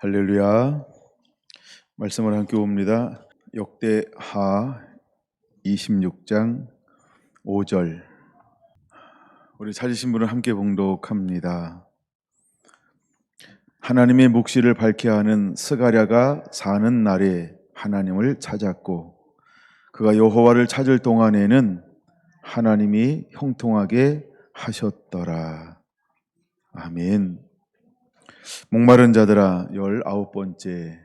할렐루야. 말씀을 함께 봅니다. 역대하 26장 5절. 우리 찾으신 분은 함께 봉독합니다. 하나님의 묵시를 밝게 하는 스가랴가 사는 날에 하나님을 찾았고 그가 여호와를 찾을 동안에는 하나님이 형통하게 하셨더라. 아멘. 목마른 자들아 19번째.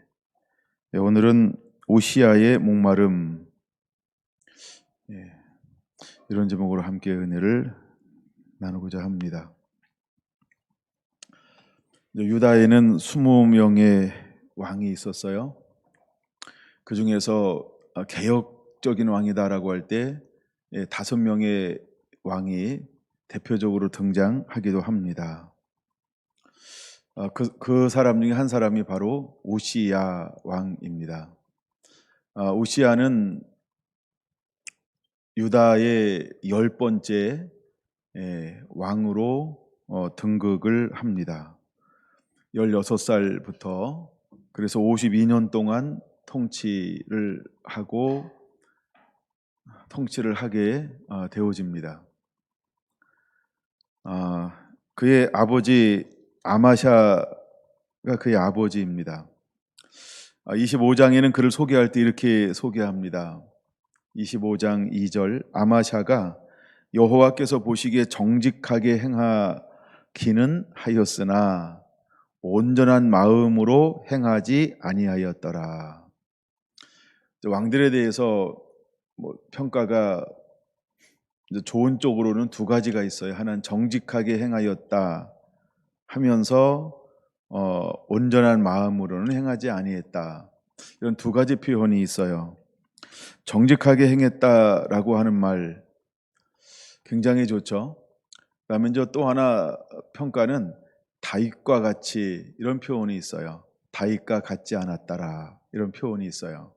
오늘은 오시아의 목마름, 이런 제목으로 함께 은혜를 나누고자 합니다. 유다에는 20명의 왕이 있었어요. 그 중에서 개혁적인 왕이다라고 할 때 5명의 왕이 대표적으로 등장하기도 합니다. 그 사람 중에 한 사람이 바로 오시야 왕입니다. 오시야는 유다의 10번째 왕으로 등극을 합니다. 16살부터 그래서 52년 동안 통치를 하게 되어집니다. 그의 아버지 아마샤가 그의 아버지입니다. 25장에는 그를 소개할 때 이렇게 소개합니다. 25장 2절. 아마샤가 여호와께서 보시기에 정직하게 행하기는 하였으나 온전한 마음으로 행하지 아니하였더라. 왕들에 대해서 평가가 좋은 쪽으로는 두 가지가 있어요. 하나는 정직하게 행하였다 하면서 온전한 마음으로는 행하지 아니했다. 이런 두 가지 표현이 있어요. 정직하게 행했다라고 하는 말 굉장히 좋죠. 그다음에 또 하나 평가는 다윗과 같이, 이런 표현이 있어요. 다윗과 같지 않았다라, 이런 표현이 있어요.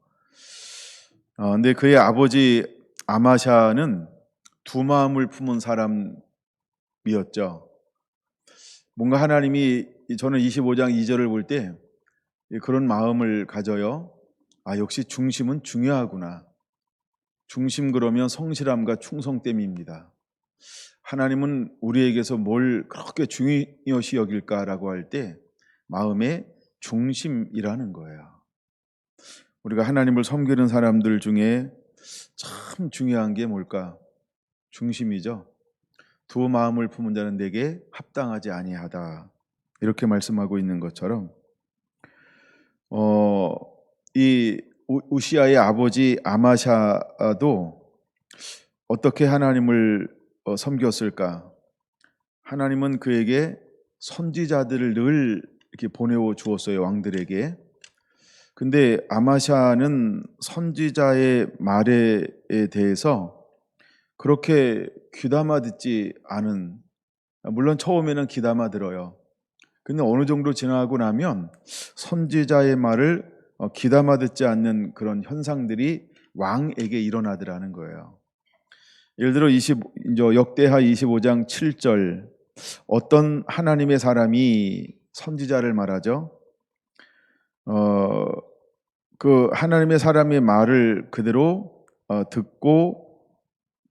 근데 그의 아버지 아마샤는 두 마음을 품은 사람이었죠. 뭔가 하나님이, 저는 25장 2절을 볼 때 그런 마음을 가져요. 역시 중심은 중요하구나. 중심 그러면 성실함과 충성됨입니다. 하나님은 우리에게서 뭘 그렇게 중요시 여길까라고 할 때 마음의 중심이라는 거예요. 우리가 하나님을 섬기는 사람들 중에 참 중요한 게 뭘까? 중심이죠. 두 마음을 품은 자는 내게 합당하지 아니하다, 이렇게 말씀하고 있는 것처럼 이 우시아의 아버지 아마샤도 어떻게 하나님을 섬겼을까? 하나님은 그에게 선지자들을 늘 이렇게 보내어 주었어요, 왕들에게. 근데 아마샤는 선지자의 말에 대해서 그렇게 귀담아 듣지 않은, 물론 처음에는 귀담아 들어요. 근데 어느 정도 지나고 나면 선지자의 말을 귀담아 듣지 않는 그런 현상들이 왕에게 일어나더라는 거예요. 예를 들어 역대하 25장 7절, 어떤 하나님의 사람이 선지자를 말하죠. 그 하나님의 사람의 말을 그대로 듣고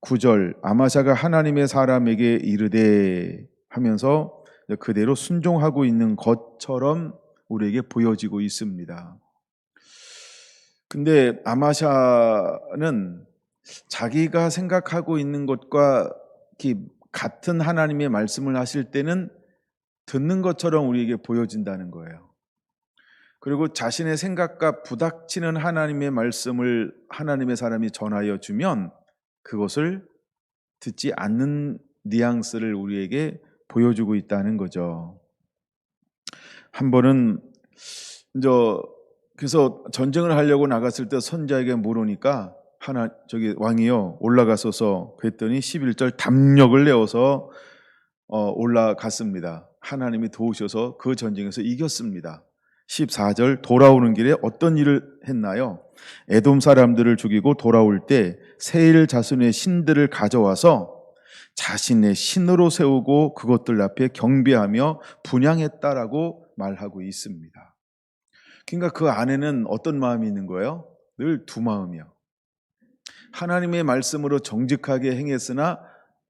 9절, 아마샤가 하나님의 사람에게 이르되 하면서 그대로 순종하고 있는 것처럼 우리에게 보여지고 있습니다. 근데 아마샤는 자기가 생각하고 있는 것과 같은 하나님의 말씀을 하실 때는 듣는 것처럼 우리에게 보여진다는 거예요. 그리고 자신의 생각과 부닥치는 하나님의 말씀을 하나님의 사람이 전하여 주면 그것을 듣지 않는 뉘앙스를 우리에게 보여주고 있다는 거죠. 한 번은 그래서 전쟁을 하려고 나갔을 때 선지자에게 물으니까 왕이요 올라가소서 그랬더니 11절 담력을 내어서 올라갔습니다. 하나님이 도우셔서 그 전쟁에서 이겼습니다. 14절, 돌아오는 길에 어떤 일을 했나요? 에돔 사람들을 죽이고 돌아올 때 세일 자손의 신들을 가져와서 자신의 신으로 세우고 그것들 앞에 경배하며 분향했다라고 말하고 있습니다. 그러니까 그 안에는 어떤 마음이 있는 거예요? 늘 두 마음이요. 하나님의 말씀으로 정직하게 행했으나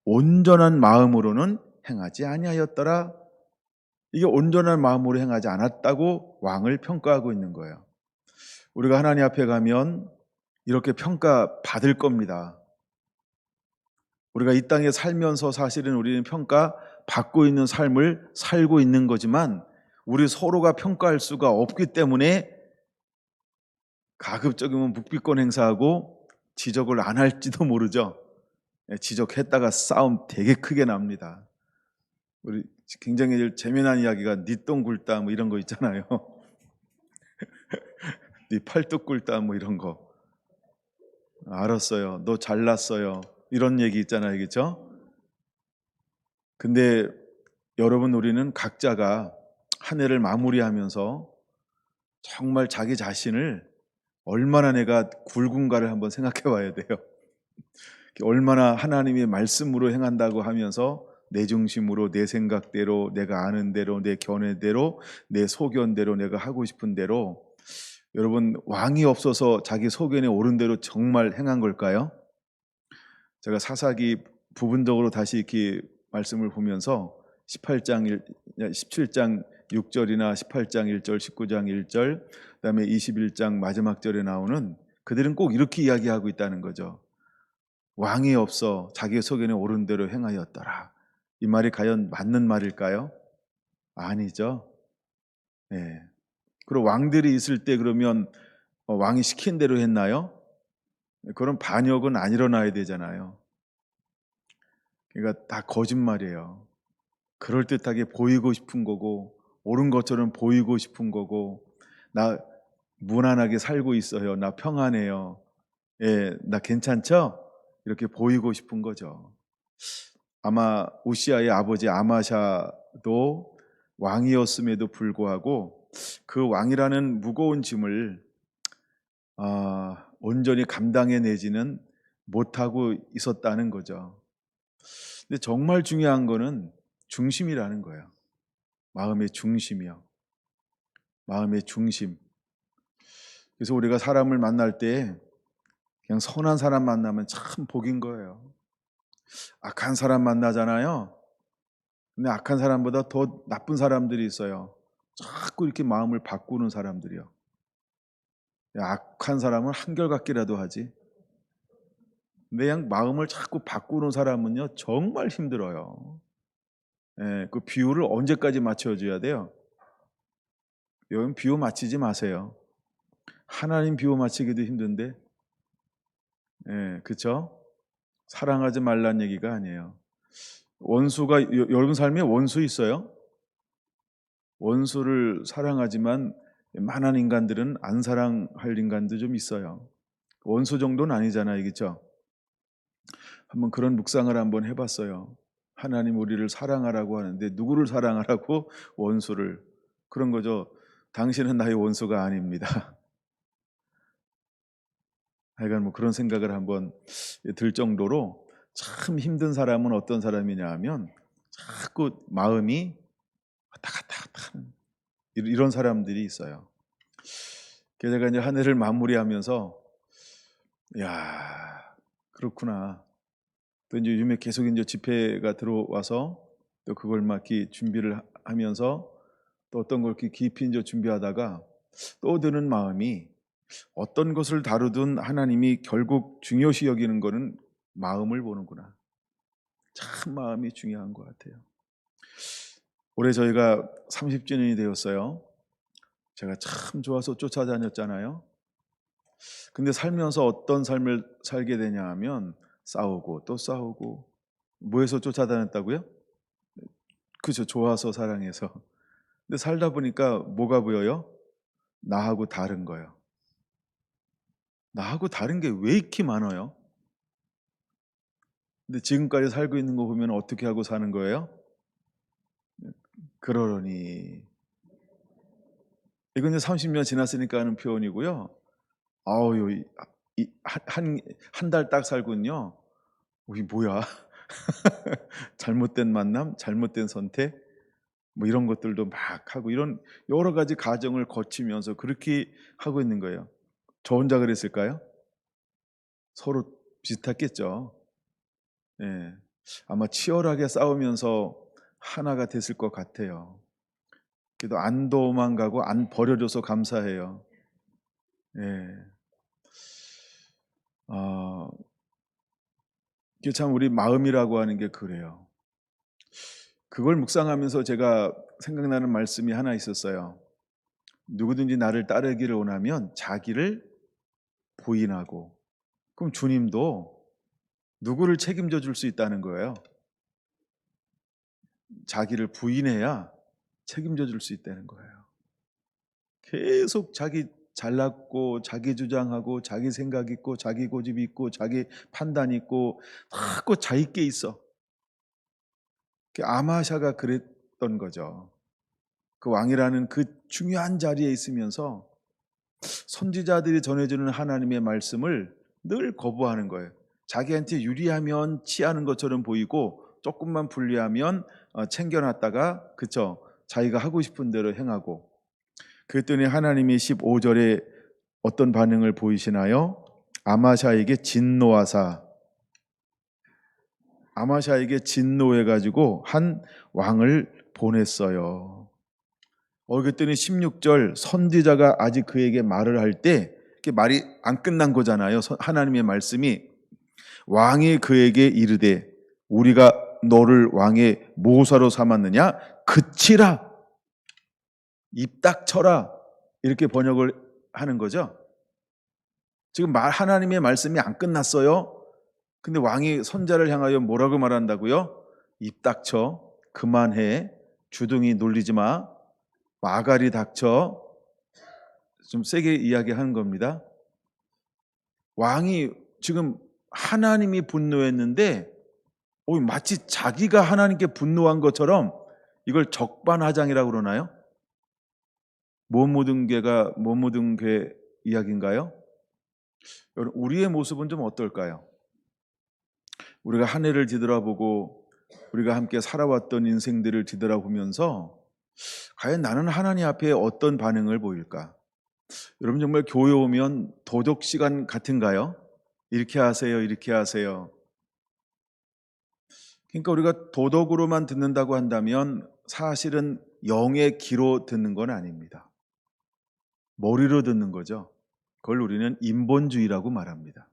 온전한 마음으로는 행하지 아니하였더라. 이게 온전한 마음으로 행하지 않았다고 왕을 평가하고 있는 거예요. 우리가 하나님 앞에 가면 이렇게 평가받을 겁니다. 우리가 이 땅에 살면서 사실은 우리는 평가받고 있는 삶을 살고 있는 거지만 우리 서로가 평가할 수가 없기 때문에 가급적이면 묵비권 행사하고 지적을 안 할지도 모르죠. 지적했다가 싸움 되게 크게 납니다. 우리 굉장히 재미난 이야기가 니 똥 굴다 뭐 이런 거 있잖아요. 니 팔뚝 굴다 뭐 이런 거. 알았어요. 너 잘났어요. 이런 얘기 있잖아요. 그렇죠? 근데 여러분, 우리는 각자가 한 해를 마무리하면서 정말 자기 자신을 얼마나 내가 굵은가를 한번 생각해 봐야 돼요. 얼마나 하나님의 말씀으로 행한다고 하면서 내 중심으로, 내 생각대로, 내가 아는 대로, 내 견해대로, 내 소견대로, 내가 하고 싶은 대로. 여러분, 왕이 없어서 자기 소견에 옳은 대로 정말 행한 걸까요? 제가 사사기 부분적으로 다시 이렇게 말씀을 보면서 17장 6절이나 18장 1절, 19장 1절, 그다음에 21장 마지막 절에 나오는, 그들은 꼭 이렇게 이야기하고 있다는 거죠. 왕이 없어 자기 소견에 옳은 대로 행하였더라. 이 말이 과연 맞는 말일까요? 아니죠. 네. 그리고 왕들이 있을 때 그러면 왕이 시킨 대로 했나요? 그런 반역은 안 일어나야 되잖아요. 그러니까 다 거짓말이에요. 그럴듯하게 보이고 싶은 거고, 옳은 것처럼 보이고 싶은 거고, 나 무난하게 살고 있어요. 나 평안해요. 예, 나 괜찮죠? 이렇게 보이고 싶은 거죠. 아마 우시아의 아버지 아마샤도 왕이었음에도 불구하고 그 왕이라는 무거운 짐을 온전히 감당해내지는 못하고 있었다는 거죠. 근데 정말 중요한 거는 중심이라는 거예요. 마음의 중심이요. 마음의 중심. 그래서 우리가 사람을 만날 때 그냥 선한 사람 만나면 참 복인 거예요. 악한 사람 만나잖아요. 근데 악한 사람보다 더 나쁜 사람들이 있어요. 자꾸 이렇게 마음을 바꾸는 사람들이요. 악한 사람은 한결같기라도 하지. 근데 그냥 마음을 자꾸 바꾸는 사람은요, 정말 힘들어요. 예, 그 비율을 언제까지 맞춰줘야 돼요? 여러분, 비유 맞추지 마세요. 하나님 비유 맞추기도 힘든데, 예, 그쵸? 사랑하지 말란 얘기가 아니에요. 원수가, 여러분 삶에 원수 있어요? 원수를 사랑하지만 많은 인간들은 안 사랑할 인간도 좀 있어요. 원수 정도는 아니잖아요, 그렇죠? 한번 그런 묵상을 한번 해봤어요. 하나님 우리를 사랑하라고 하는데 누구를 사랑하라고? 원수를. 그런 거죠. 당신은 나의 원수가 아닙니다. 하여간 뭐 그런 생각을 한번 들 정도로, 참 힘든 사람은 어떤 사람이냐 하면 자꾸 마음이 왔다 갔다 하는 이런 사람들이 있어요. 그래서 제가 이제 한 해를 마무리하면서, 야, 그렇구나. 또 이제 요즘에 계속 이제 집회가 들어와서 또 그걸 막 이렇게 준비를 하면서 또 어떤 걸 이렇게 깊이 이제 준비하다가 또 드는 마음이, 어떤 것을 다루든 하나님이 결국 중요시 여기는 거는 마음을 보는구나. 참 마음이 중요한 것 같아요. 올해 저희가 30주년이 되었어요. 제가 참 좋아서 쫓아다녔잖아요. 근데 살면서 어떤 삶을 살게 되냐 하면 싸우고 또 싸우고. 뭐해서 쫓아다녔다고요? 그죠, 좋아서 사랑해서. 근데 살다 보니까 뭐가 보여요? 나하고 다른 거예요. 나하고 다른 게 왜 이렇게 많아요? 근데 지금까지 살고 있는 거 보면 어떻게 하고 사는 거예요? 그러려니. 이건 이제 30년 지났으니까 하는 표현이고요. 아우, 한 달 딱 살군요. 이게 뭐야? 잘못된 만남, 잘못된 선택, 뭐 이런 것들도 막 하고 이런 여러 가지 과정을 거치면서 그렇게 하고 있는 거예요. 저 혼자 그랬을까요? 서로 비슷했겠죠. 예. 아마 치열하게 싸우면서 하나가 됐을 것 같아요. 그래도 안 도망가고 안 버려줘서 감사해요. 예. 이게 참 우리 마음이라고 하는 게 그래요. 그걸 묵상하면서 제가 생각나는 말씀이 하나 있었어요. 누구든지 나를 따르기를 원하면 자기를 부인하고, 그럼 주님도 누구를 책임져 줄 수 있다는 거예요. 자기를 부인해야 책임져 줄 수 있다는 거예요. 계속 자기 잘났고 자기 주장하고 자기 생각 있고 자기 고집 있고 자기 판단 있고 자꾸 자기께 있어. 아마샤가 그랬던 거죠. 그 왕이라는 그 중요한 자리에 있으면서 선지자들이 전해주는 하나님의 말씀을 늘 거부하는 거예요. 자기한테 유리하면 취하는 것처럼 보이고 조금만 불리하면 챙겨놨다가 그쵸, 자기가 하고 싶은 대로 행하고. 그랬더니 하나님이 15절에 어떤 반응을 보이시나요? 아마샤에게 진노해가지고 한 왕을 보냈어요. 그랬더니 16절 선지자가 아직 그에게 말을 할 때 말이 안 끝난 거잖아요. 하나님의 말씀이 왕이 그에게 이르되 우리가 너를 왕의 모사로 삼았느냐? 그치라, 입 닥쳐라, 이렇게 번역을 하는 거죠. 지금 하나님의 말씀이 안 끝났어요. 근데 왕이 선자를 향하여 뭐라고 말한다고요? 입 닥쳐, 그만해, 주둥이 놀리지 마, 마가리 닥쳐. 좀 세게 이야기하는 겁니다. 왕이 지금 하나님이 분노했는데 마치 자기가 하나님께 분노한 것처럼 이걸 적반하장이라고 그러나요? 못 묻은 개 이야기인가요? 여러분, 우리의 모습은 좀 어떨까요? 우리가 한 해를 뒤돌아보고 우리가 함께 살아왔던 인생들을 뒤돌아보면서 과연 나는 하나님 앞에 어떤 반응을 보일까? 여러분, 정말 교회 오면 도덕 시간 같은가요? 이렇게 하세요, 이렇게 하세요. 그러니까 우리가 도덕으로만 듣는다고 한다면 사실은 영의 귀로 듣는 건 아닙니다. 머리로 듣는 거죠. 그걸 우리는 인본주의라고 말합니다.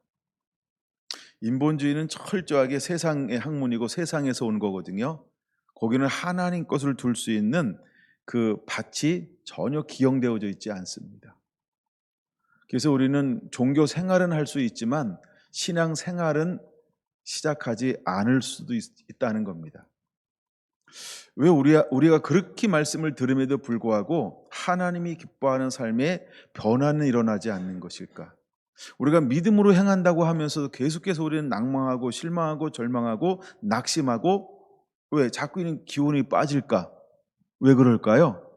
인본주의는 철저하게 세상의 학문이고 세상에서 온 거거든요. 거기는 하나님 것을 둘 수 있는 그 밭이 전혀 기용되어져 있지 않습니다. 그래서 우리는 종교 생활은 할 수 있지만 신앙 생활은 시작하지 않을 수도 있다는 겁니다. 왜 우리가 그렇게 말씀을 들음에도 불구하고 하나님이 기뻐하는 삶에 변화는 일어나지 않는 것일까? 우리가 믿음으로 행한다고 하면서도 계속해서 우리는 낭망하고 실망하고 절망하고 낙심하고, 왜 자꾸 이런 기운이 빠질까? 왜 그럴까요?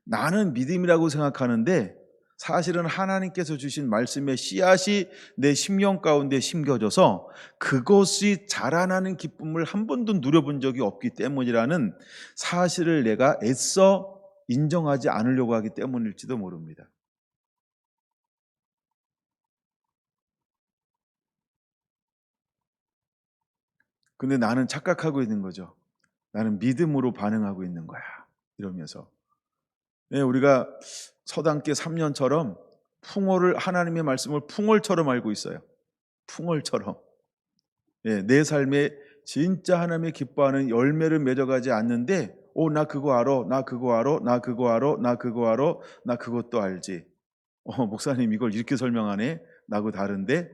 나는 믿음이라고 생각하는데 사실은 하나님께서 주신 말씀의 씨앗이 내 심령 가운데 심겨져서 그것이 자라나는 기쁨을 한 번도 누려본 적이 없기 때문이라는 사실을 내가 애써 인정하지 않으려고 하기 때문일지도 모릅니다. 근데 나는 착각하고 있는 거죠. 나는 믿음으로 반응하고 있는 거야, 이러면서. 우리가 서당계 3년처럼 하나님의 말씀을 풍월처럼 알고 있어요. 풍월처럼. 내 삶에 진짜 하나님의 기뻐하는 열매를 맺어가지 않는데, 나 그거 알아, 나 그거 알아, 나 그거 알아, 나 그거 알아, 나 그것도 알지. 목사님 이걸 이렇게 설명하네? 나하고 다른데?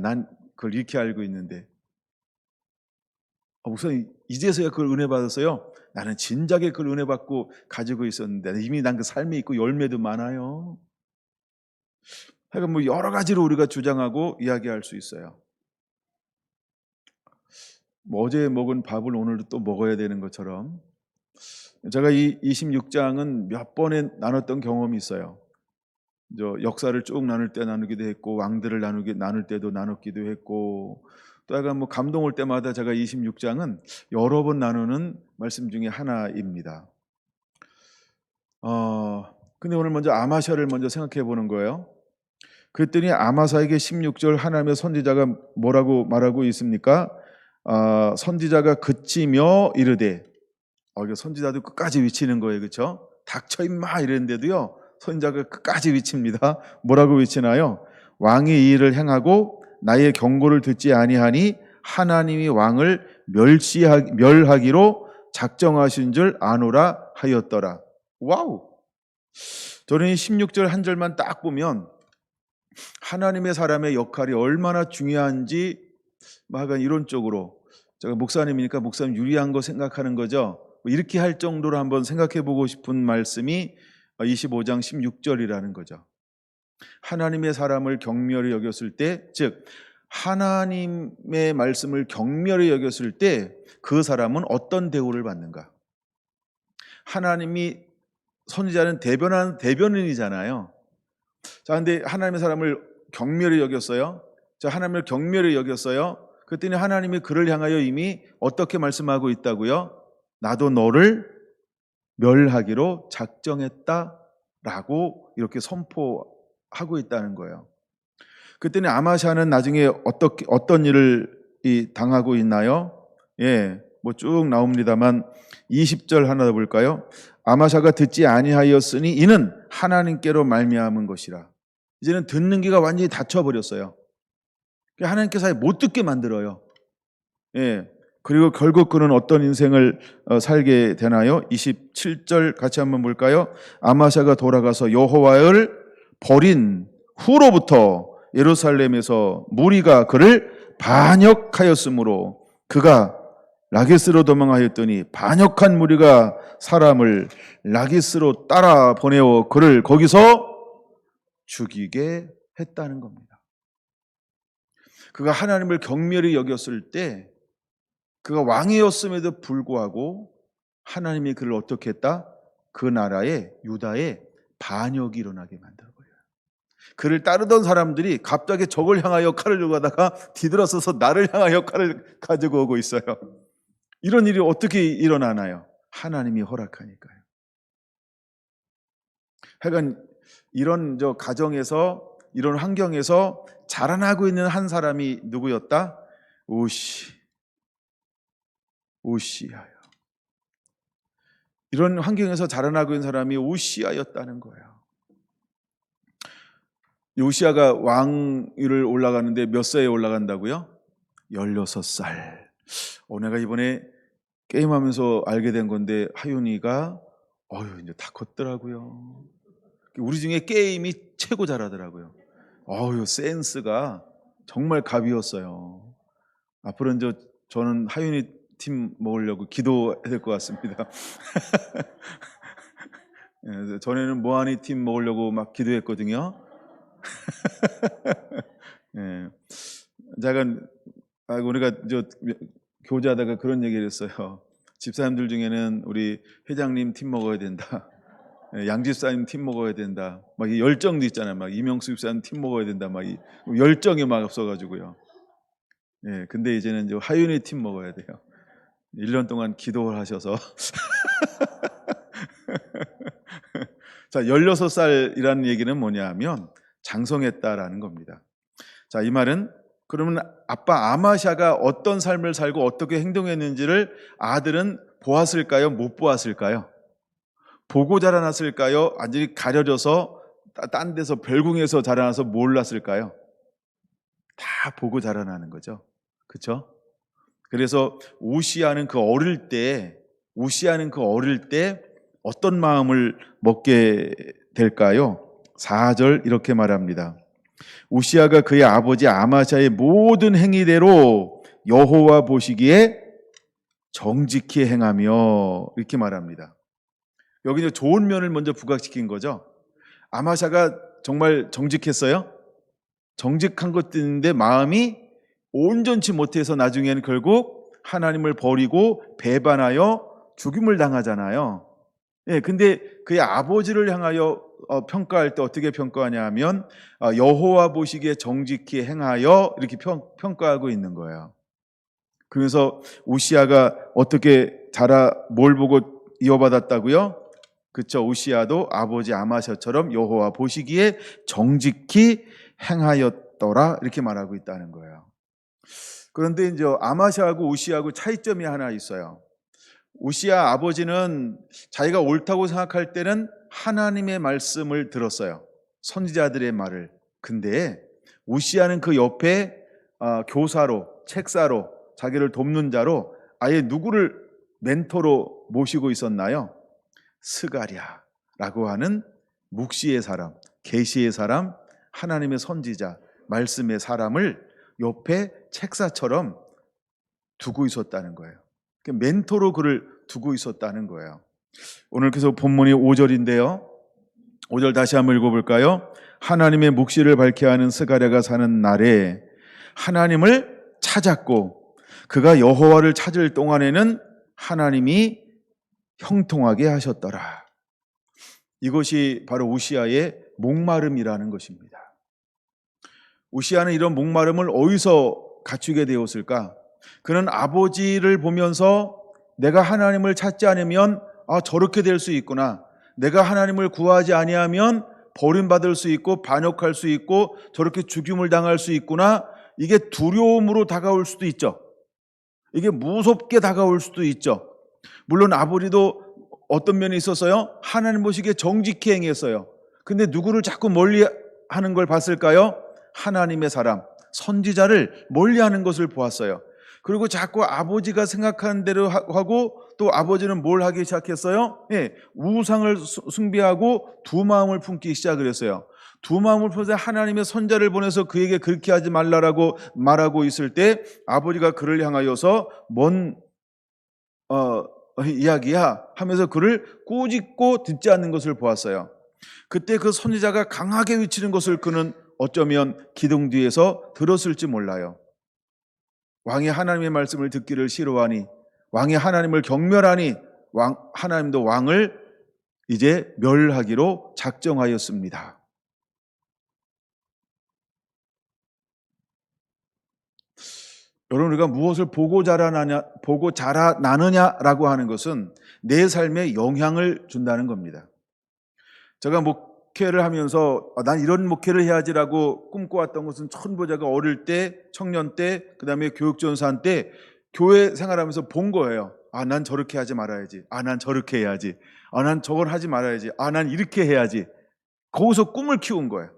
난 그걸 이렇게 알고 있는데. 목사님 이제서야 그걸 은혜 받았어요? 나는 진작에 그걸 은혜 받고 가지고 있었는데 이미 난 그 삶에 있고 열매도 많아요. 그러니까 여러 가지로 우리가 주장하고 이야기할 수 있어요. 어제 먹은 밥을 오늘도 또 먹어야 되는 것처럼, 제가 이 26장은 몇 번에 나눴던 경험이 있어요. 역사를 쭉 나눌 때 나누기도 했고, 왕들을 나눌 때도 나눴기도 했고, 또 약간 감동 올 때마다 제가 26장은 여러 번 나누는 말씀 중에 하나입니다. 근데 오늘 먼저 아마샤를 먼저 생각해 보는 거예요. 그랬더니 아마사에게 16절 하나님의 선지자가 뭐라고 말하고 있습니까? 선지자가 그치며 이르되, 이거 선지자도 끝까지 외치는 거예요, 그렇죠? 닥쳐 임마 이랬는데도요, 선지자가 끝까지 외칩니다. 뭐라고 외치나요? 왕이 이 일을 행하고 나의 경고를 듣지 아니하니 하나님이 왕을 멸하기로 작정하신 줄 아노라 하였더라. 와우! 저는 이 16절 한 절만 딱 보면 하나님의 사람의 역할이 얼마나 중요한지 약간 이론적으로, 제가 목사님이니까 목사님 유리한 거 생각하는 거죠. 이렇게 할 정도로 한번 생각해 보고 싶은 말씀이 25장 16절이라는 거죠. 하나님의 사람을 경멸히 여겼을 때, 즉 하나님의 말씀을 경멸히 여겼을 때 그 사람은 어떤 대우를 받는가? 하나님이, 선지자는 대변인이잖아요. 자, 근데 하나님의 사람을 경멸히 여겼어요. 자, 하나님을 경멸히 여겼어요. 그랬더니 하나님이 그를 향하여 이미 어떻게 말씀하고 있다고요? 나도 너를 멸하기로 작정했다라고 이렇게 선포하고 있다는 거예요. 그랬더니 아마샤는 나중에 어떤 일을 당하고 있나요? 뭐 쭉 나옵니다만 20절 하나 더 볼까요? 아마샤가 듣지 아니하였으니 이는 하나님께로 말미암은 것이라. 이제는 듣는 귀가 완전히 닫혀버렸어요. 하나님께서 못 듣게 만들어요. 그리고 결국 그는 어떤 인생을 살게 되나요? 27절 같이 한번 볼까요? 아마샤가 돌아가서 여호와를 버린 후로부터 예루살렘에서 무리가 그를 반역하였으므로 그가 라기스로 도망하였더니 반역한 무리가 사람을 라기스로 따라 보내어 그를 거기서 죽이게 했다는 겁니다. 그가 하나님을 경멸히 여겼을 때 그가 왕이었음에도 불구하고 하나님이 그를 어떻게 했다? 그 나라에, 유다에 반역이 일어나게 만들어버려요. 그를 따르던 사람들이 갑자기 적을 향하여 칼을 들고 가다가 뒤돌아서서 나를 향하여 칼을 가지고 오고 있어요. 이런 일이 어떻게 일어나나요? 하나님이 허락하니까요. 하여간 이런 가정에서, 이런 환경에서 자라나고 있는 한 사람이 누구였다? 우시아요. 이런 환경에서 자라나고 있는 사람이 우시아였다는 거예요. 우시아가 왕위를 올라가는데 몇 살에 올라간다고요? 16살. 내가 이번에 게임하면서 알게 된 건데 하윤이가 이제 다 컸더라고요. 우리 중에 게임이 최고 잘하더라고요. 센스가 정말 갑이었어요. 앞으로는 저는 하윤이 팀 먹으려고 기도해야 될 것 같습니다. 전에는 모하니 팀 먹으려고 막 기도했거든요. 잠깐 우리가 교제하다가 그런 얘기를 했어요. 집사님들 중에는 우리 회장님 팀 먹어야 된다. 양집사님 팀 먹어야 된다. 막 열정도 있잖아요. 막 이명수 집사님 팀 먹어야 된다. 막 열정이 막 없어가지고요. 근데 이제는 하윤이 팀 먹어야 돼요. 1년 동안 기도를 하셔서. 자, 16살이라는 얘기는 뭐냐 하면 장성했다라는 겁니다. 자, 이 말은 그러면 아빠 아마샤가 어떤 삶을 살고 어떻게 행동했는지를 아들은 보았을까요? 못 보았을까요? 보고 자라났을까요? 완전히 가려져서 딴 데서 별궁에서 자라나서 몰랐을까요? 다 보고 자라나는 거죠. 그렇죠? 그래서 우시아는 그 어릴 때 어떤 마음을 먹게 될까요? 4절 이렇게 말합니다. 우시아가 그의 아버지 아마샤의 모든 행위대로 여호와 보시기에 정직히 행하며, 이렇게 말합니다. 여기 이제 좋은 면을 먼저 부각시킨 거죠. 아마샤가 정말 정직했어요? 정직한 것도 있는데 마음이 온전치 못해서 나중에는 결국 하나님을 버리고 배반하여 죽임을 당하잖아요. 근데 그의 아버지를 향하여 평가할 때 어떻게 평가하냐 하면 여호와 보시기에 정직히 행하여, 이렇게 평가하고 있는 거예요. 그래서 우시아가 어떻게 뭘 보고 이어받았다고요? 그쵸? 우시야도 아버지 아마샤처럼 여호와 보시기에 정직히 행하였더라 이렇게 말하고 있다는 거예요. 그런데 이제 아마샤하고 우시야하고 차이점이 하나 있어요. 우시야 아버지는 자기가 옳다고 생각할 때는 하나님의 말씀을 들었어요. 선지자들의 말을. 근데 우시야는 그 옆에 교사로, 책사로, 자기를 돕는 자로 아예 누구를 멘토로 모시고 있었나요? 스가랴라고 하는 묵시의 사람, 계시의 사람, 하나님의 선지자, 말씀의 사람을 옆에 책사처럼 두고 있었다는 거예요. 멘토로 그를 두고 있었다는 거예요. 오늘 그래서 본문이 5절인데요. 5절 다시 한번 읽어볼까요? 하나님의 묵시를 밝게 하는 스가랴가 사는 날에 하나님을 찾았고 그가 여호와를 찾을 동안에는 하나님이 형통하게 하셨더라. 이것이 바로 우시야의 목마름이라는 것입니다. 우시야는 이런 목마름을 어디서 갖추게 되었을까? 그는 아버지를 보면서 내가 하나님을 찾지 않으면 저렇게 될 수 있구나. 내가 하나님을 구하지 아니하면 버림받을 수 있고 반역할 수 있고 저렇게 죽임을 당할 수 있구나. 이게 두려움으로 다가올 수도 있죠. 이게 무섭게 다가올 수도 있죠. 물론 아버지도 어떤 면이 있었어요? 하나님 보시기에 정직히 행했어요. 근데 누구를 자꾸 멀리 하는 걸 봤을까요? 하나님의 사람, 선지자를 멀리 하는 것을 보았어요. 그리고 자꾸 아버지가 생각하는 대로 하고 또 아버지는 뭘 하기 시작했어요? 우상을 숭배하고 두 마음을 품기 시작을 했어요. 두 마음을 품어서 하나님의 선자를 보내서 그에게 그렇게 하지 말라라고 말하고 있을 때 아버지가 그를 향하여서 뭔 이야기야 하면서 그를 꾸짖고 듣지 않는 것을 보았어요. 그때 그 선지자가 강하게 외치는 것을 그는 어쩌면 기둥 뒤에서 들었을지 몰라요. 왕이 하나님의 말씀을 듣기를 싫어하니 왕이 하나님을 경멸하니 하나님도 왕을 이제 멸하기로 작정하였습니다. 여러분, 우리가 무엇을 보고 자라나느냐라고 하는 것은 내 삶에 영향을 준다는 겁니다. 제가 목회를 하면서 난 이런 목회를 해야지라고 꿈꿔왔던 것은 전부 제가 어릴 때, 청년 때, 그 다음에 교육전산 때 교회 생활하면서 본 거예요. 난 저렇게 하지 말아야지. 난 저렇게 해야지. 난 저걸 하지 말아야지. 난 이렇게 해야지. 거기서 꿈을 키운 거예요.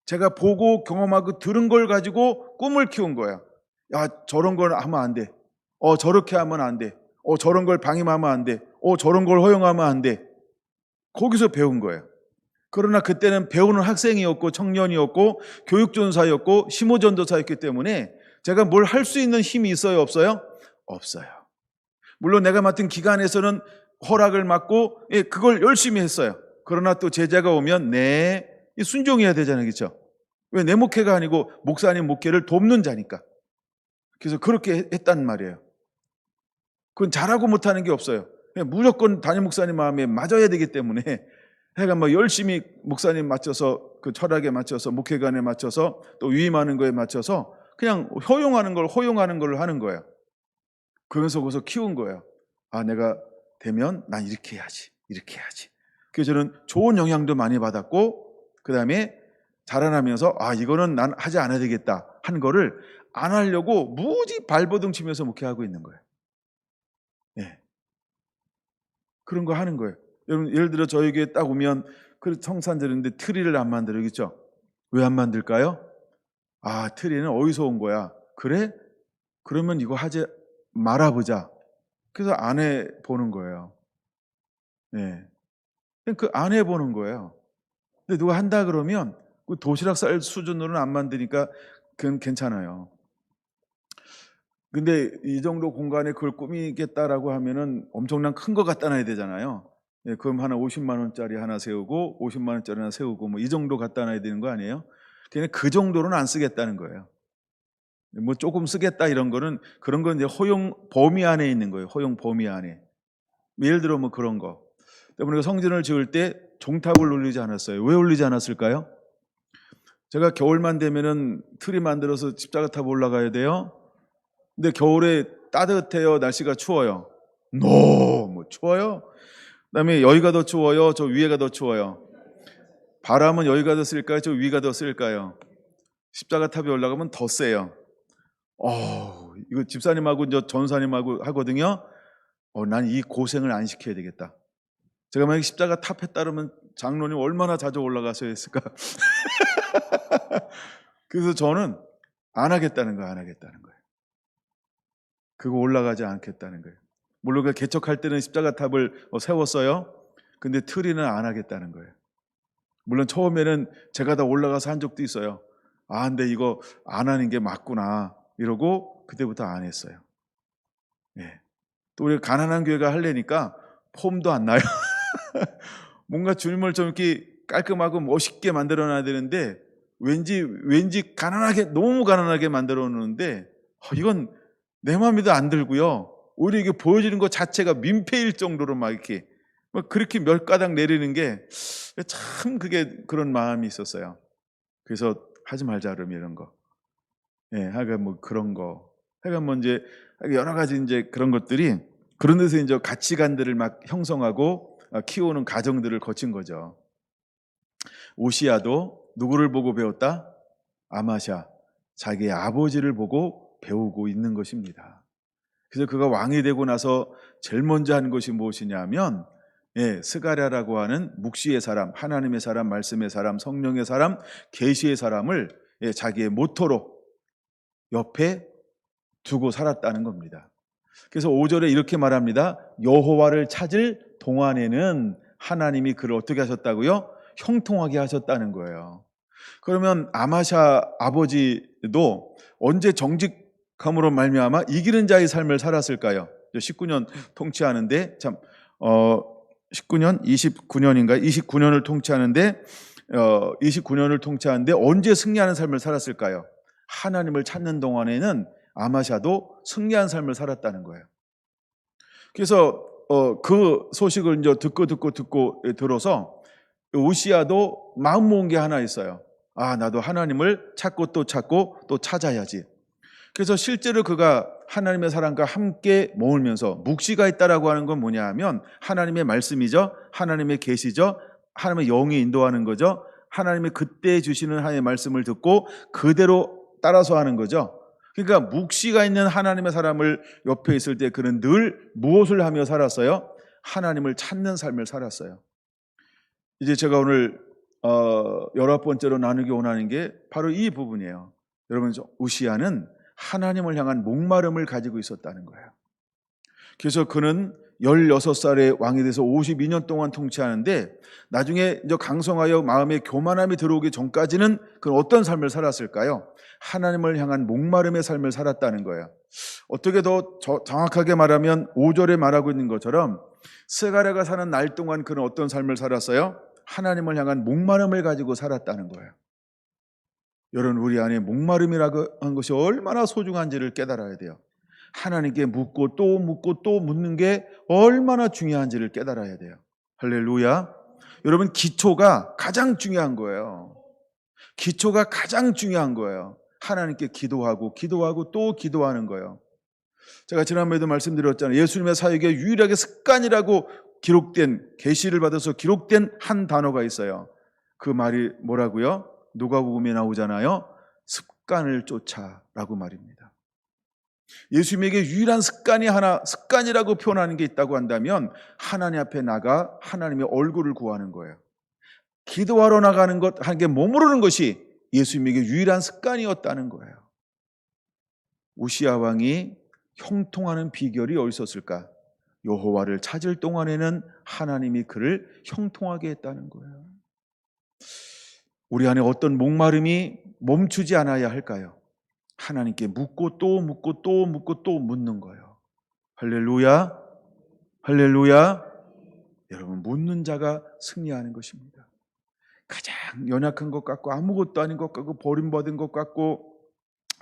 제가 보고 경험하고 들은 걸 가지고 꿈을 키운 거예요. 저런 걸 하면 안 돼. 저렇게 하면 안 돼. 저런 걸 방임하면 안 돼. 저런 걸 허용하면 안 돼. 거기서 배운 거예요. 그러나 그때는 배우는 학생이었고 청년이었고 교육전사였고 심호전도사였기 때문에 제가 뭘 할 수 있는 힘이 있어요? 없어요? 없어요. 물론 내가 맡은 기관에서는 허락을 맡고 그걸 열심히 했어요. 그러나 또 제자가 오면 순종해야 되잖아요. 그렇죠? 왜 내 목회가 아니고 목사님 목회를 돕는 자니까. 그래서 그렇게 했단 말이에요. 그건 잘하고 못하는 게 없어요. 무조건 담임 목사님 마음에 맞아야 되기 때문에 해가 열심히 목사님 맞춰서 그 철학에 맞춰서 목회관에 맞춰서 또 위임하는 거에 맞춰서 그냥 허용하는 걸 하는 거예요. 그러면서 거기서 키운 거예요. 내가 되면 난 이렇게 해야지. 이렇게 해야지. 그래서 저는 좋은 영향도 많이 받았고 그 다음에 자라나면서 이거는 난 하지 않아야 되겠다 한 거를 안 하려고 무지 발버둥 치면서 목회하고 있는 거예요. 그런 거 하는 거예요. 여러분 예를 들어 저에게 딱 오면 성산절인데 트리를 안 만들겠죠? 왜 안 만들까요? 트리는 어디서 온 거야? 그래? 그러면 이거 하지 말아보자. 그래서 안 해보는 거예요. 그 안 해보는 거예요. 근데 누가 한다 그러면 그 도시락 쌀 수준으로는 안 만드니까 그건 괜찮아요. 근데 이 정도 공간에 그걸 꾸미겠다라고 하면은 엄청난 큰 거 갖다 놔야 되잖아요. 그럼 하나 50만 원짜리 하나 세우고 50만 원짜리 하나 세우고 이 정도 갖다 놔야 되는 거 아니에요? 그냥 그 정도는 안 쓰겠다는 거예요. 조금 쓰겠다 이런 거는 그런 건 이제 허용 범위 안에 있는 거예요. 허용 범위 안에. 예를 들어 그런 거. 우리가 성전을 지을 때 종탑을 올리지 않았어요. 왜 올리지 않았을까요? 제가 겨울만 되면은 트리 만들어서 십자가 타고 올라가야 돼요. 근데 겨울에 따뜻해요? 날씨가 추워요? 너무 추워요. 그다음에 여기가 더 추워요? 저 위에가 더 추워요? 바람은 여기가 더 쓸까요? 저 위가 더 쓸까요? 십자가 탑에 올라가면 더 세요. 이거 집사님하고 저 전사님하고 하거든요. 난 이 고생을 안 시켜야 되겠다. 제가 만약 십자가 탑에 따르면 장로님 얼마나 자주 올라가서 했을까? 그래서 저는 안 하겠다는 거예요. 그거 올라가지 않겠다는 거예요. 물론 그 개척할 때는 십자가 탑을 세웠어요. 근데 트리는 안 하겠다는 거예요. 물론 처음에는 제가 다 올라가서 한 적도 있어요. 근데 이거 안 하는 게 맞구나 이러고 그때부터 안 했어요. 예. 또 우리 가난한 교회가 하려니까 폼도 안 나요. 뭔가 주님을 좀 이렇게 깔끔하고 멋있게 만들어 놔야 되는데 왠지 가난하게, 너무 가난하게 만들어 놓는데 이건 내 마음에도 안 들고요. 오히려 이게 보여지는 것 자체가 민폐일 정도로 막 이렇게 그렇게 몇 가닥 내리는 게 참 그게 그런 마음이 있었어요. 그래서 하지 말자 그러면 이런 거. 예, 하여간 뭐 그런 거. 하여간 뭐 이제 여러 가지 이제 그런 것들이 그런 데서 이제 가치관들을 막 형성하고 키우는 과정들을 거친 거죠. 오시아도 누구를 보고 배웠다? 아마샤, 자기의 아버지를 보고 배우고 있는 것입니다. 그래서 그가 왕이 되고 나서 제일 먼저 한 것이 무엇이냐면 스가랴라고 하는 묵시의 사람, 하나님의 사람, 말씀의 사람, 성령의 사람, 계시의 사람을 자기의 모토로 옆에 두고 살았다는 겁니다. 그래서 5절에 이렇게 말합니다. 여호와를 찾을 동안에는 하나님이 그를 어떻게 하셨다고요? 형통하게 하셨다는 거예요. 그러면 아마샤 아버지도 언제 정직함으로 말미암아 이기는 자의 삶을 살았을까요? 19년 통치하는데 19년 29년인가 29년을 통치하는데 29년을 통치하는데 언제 승리하는 삶을 살았을까요? 하나님을 찾는 동안에는 아마샤도 승리한 삶을 살았다는 거예요. 그래서 그 소식을 이제 듣고 들어서 오시아도 마음 모은 게 하나 있어요. 나도 하나님을 찾고 또 찾아야지. 그래서 실제로 그가 하나님의 사람과 함께 머물면서 묵시가 있다라고 하는 건 뭐냐 하면 하나님의 말씀이죠. 하나님의 계시죠. 하나님의 영이 인도하는 거죠. 하나님의 그때 주시는 하나님의 말씀을 듣고 그대로 따라서 하는 거죠. 그러니까 묵시가 있는 하나님의 사람을 옆에 있을 때 그는 늘 무엇을 하며 살았어요? 하나님을 찾는 삶을 살았어요. 이제 제가 오늘 19번째로 나누기 원하는 게 바로 이 부분이에요. 여러분, 우시아는 하나님을 향한 목마름을 가지고 있었다는 거예요. 그래서 그는 16살의 왕이 돼서 52년 동안 통치하는데 나중에 이제 강성하여 마음에 교만함이 들어오기 전까지는 그는 어떤 삶을 살았을까요? 하나님을 향한 목마름의 삶을 살았다는 거예요. 어떻게 더 정확하게 말하면 5절에 말하고 있는 것처럼 스가랴가 사는 날 동안 그는 어떤 삶을 살았어요? 하나님을 향한 목마름을 가지고 살았다는 거예요. 여러분, 우리 안에 목마름이라고 한 것이 얼마나 소중한지를 깨달아야 돼요. 하나님께 묻고 또 묻는 게 얼마나 중요한지를 깨달아야 돼요. 할렐루야. 여러분, 기초가 가장 중요한 거예요. 기초가 가장 중요한 거예요. 하나님께 기도하고 또 기도하는 거예요. 제가 지난번에도 말씀드렸잖아요. 예수님의 사역에 유일하게 습관이라고 기록된, 계시를 받아서 기록된 한 단어가 있어요. 그 말이 뭐라고요? 누가복음에 나오잖아요. 습관을 쫓아라고 말입니다. 예수님에게 유일한 습관이 하나, 습관이라고 표현하는 게 있다고 한다면 하나님 앞에 나가 하나님의 얼굴을 구하는 거예요. 기도하러 나가는 것, 한 게 머무르는 것이 예수님에게 유일한 습관이었다는 거예요. 우시아 왕이 형통하는 비결이 어디 있었을까? 여호와를 찾을 동안에는 하나님이 그를 형통하게 했다는 거예요. 우리 안에 어떤 목마름이 멈추지 않아야 할까요? 하나님께 묻고 또 묻는 거예요. 할렐루야. 할렐루야. 여러분, 묻는 자가 승리하는 것입니다. 가장 연약한 것 같고 아무것도 아닌 것 같고 버림받은 것 같고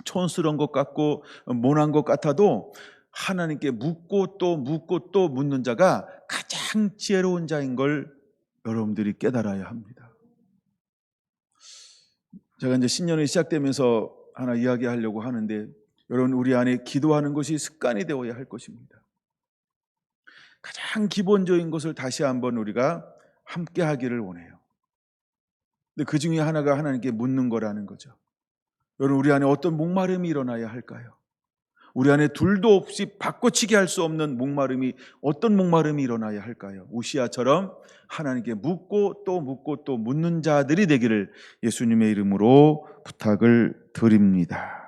촌스러운 것 같고 모난 것 같아도 하나님께 묻고 또 묻는 자가 가장 지혜로운 자인 걸 여러분들이 깨달아야 합니다. 제가 이제 신년이 시작되면서 하나 이야기하려고 하는데, 여러분, 우리 안에 기도하는 것이 습관이 되어야 할 것입니다. 가장 기본적인 것을 다시 한번 우리가 함께 하기를 원해요. 근데 그 중에 하나가 하나님께 묻는 거라는 거죠. 여러분, 우리 안에 어떤 목마름이 일어나야 할까요? 우리 안에 둘도 없이 바꿔치기 할 수 없는 목마름이, 어떤 목마름이 일어나야 할까요? 우시아처럼 하나님께 묻고 또 묻는 자들이 되기를 예수님의 이름으로 부탁을 드립니다.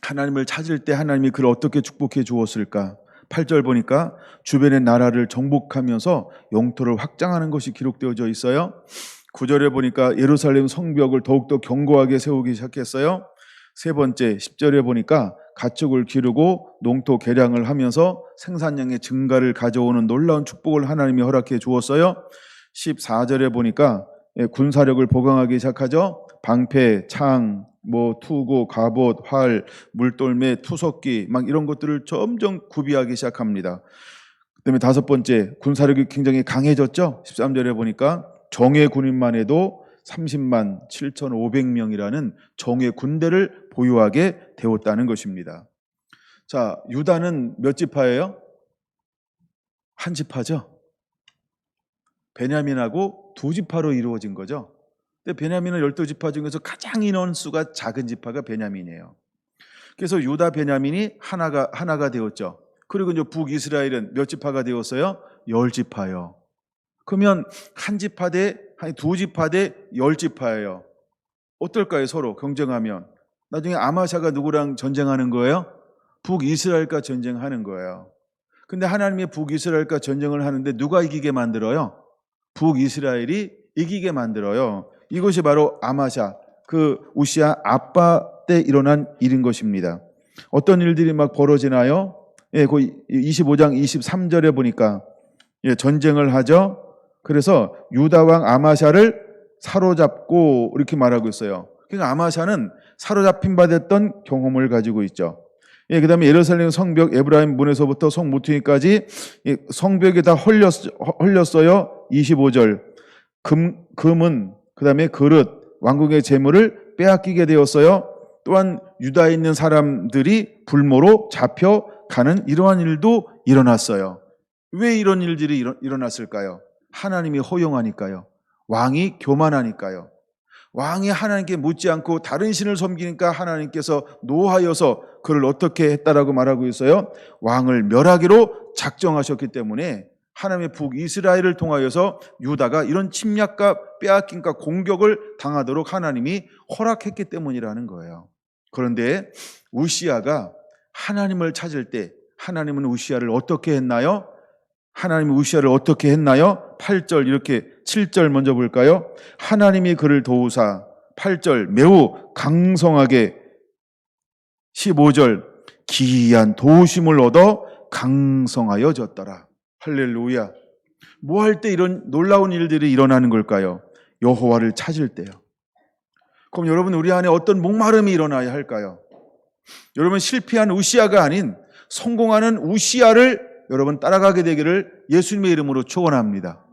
하나님을 찾을 때 하나님이 그를 어떻게 축복해 주었을까? 8절 보니까 주변의 나라를 정복하면서 영토를 확장하는 것이 기록되어져 있어요. 9절에 보니까 예루살렘 성벽을 더욱더 견고하게 세우기 시작했어요. 세 번째 10절에 보니까 가축을 기르고 농토 개량을 하면서 생산량의 증가를 가져오는 놀라운 축복을 하나님이 허락해 주었어요. 14절에 보니까 군사력을 보강하기 시작하죠. 방패, 창, 투구, 갑옷, 활, 물돌매, 투석기 막 이런 것들을 점점 구비하기 시작합니다. 그다음에 다섯 번째, 군사력이 굉장히 강해졌죠. 13절에 보니까 정예 군인만 해도 30만 7,500명이라는 정예 군대를 보유하게 되었다는 것입니다. 자, 유다는 몇 지파예요? 한 지파죠. 베냐민하고 두 지파로 이루어진 거죠. 근데 베냐민은 12지파 중에서 가장 인원수가 작은 지파가 베냐민이에요. 그래서 유다, 베냐민이 하나가 되었죠. 그리고 이제 북이스라엘은 몇 지파가 되었어요? 10지파요. 그러면 한 지파 두 지파 대 10지파예요. 어떨까요? 서로 경쟁하면. 나중에 아마샤가 누구랑 전쟁하는 거예요? 북이스라엘과 전쟁하는 거예요. 근데 하나님이 북이스라엘과 전쟁을 하는데 누가 이기게 만들어요? 북이스라엘이 이기게 만들어요. 이것이 바로 아마샤, 그 우시아 아빠 때 일어난 일인 것입니다. 어떤 일들이 막 벌어지나요? 그 25장 23절에 보니까 전쟁을 하죠. 그래서 유다 왕 아마샤를 사로잡고 이렇게 말하고 있어요. 그러니까 아마샤는 사로잡힌 바 됐던 경험을 가지고 있죠. 그 다음에 예루살렘 성벽 에브라임 문에서부터 성 모퉁이까지 성벽이 다 헐렸어요. 25절. 금은, 그 다음에 그릇, 왕궁의 재물을 빼앗기게 되었어요. 또한 유다에 있는 사람들이 불모로 잡혀가는 이러한 일도 일어났어요. 왜 이런 일들이 일어났을까요? 하나님이 허용하니까요. 왕이 교만하니까요. 왕이 하나님께 묻지 않고 다른 신을 섬기니까 하나님께서 노하여서 그를 어떻게 했다라고 말하고 있어요? 왕을 멸하기로 작정하셨기 때문에 하나님의 북이스라엘을 통하여서 유다가 이런 침략과 빼앗김과 공격을 당하도록 하나님이 허락했기 때문이라는 거예요. 그런데 우시아가 하나님을 찾을 때 하나님은 우시아를 어떻게 했나요? 하나님이 우시아를 어떻게 했나요? 8절 이렇게 7절 먼저 볼까요? 하나님이 그를 도우사 8절 매우 강성하게 15절 기이한 도우심을 얻어 강성하여졌더라. 할렐루야. 뭐 할 때 이런 놀라운 일들이 일어나는 걸까요? 여호와를 찾을 때요. 그럼 여러분 우리 안에 어떤 목마름이 일어나야 할까요? 여러분 실패한 우시아가 아닌 성공하는 우시아를 여러분 따라가게 되기를 예수님의 이름으로 축원합니다.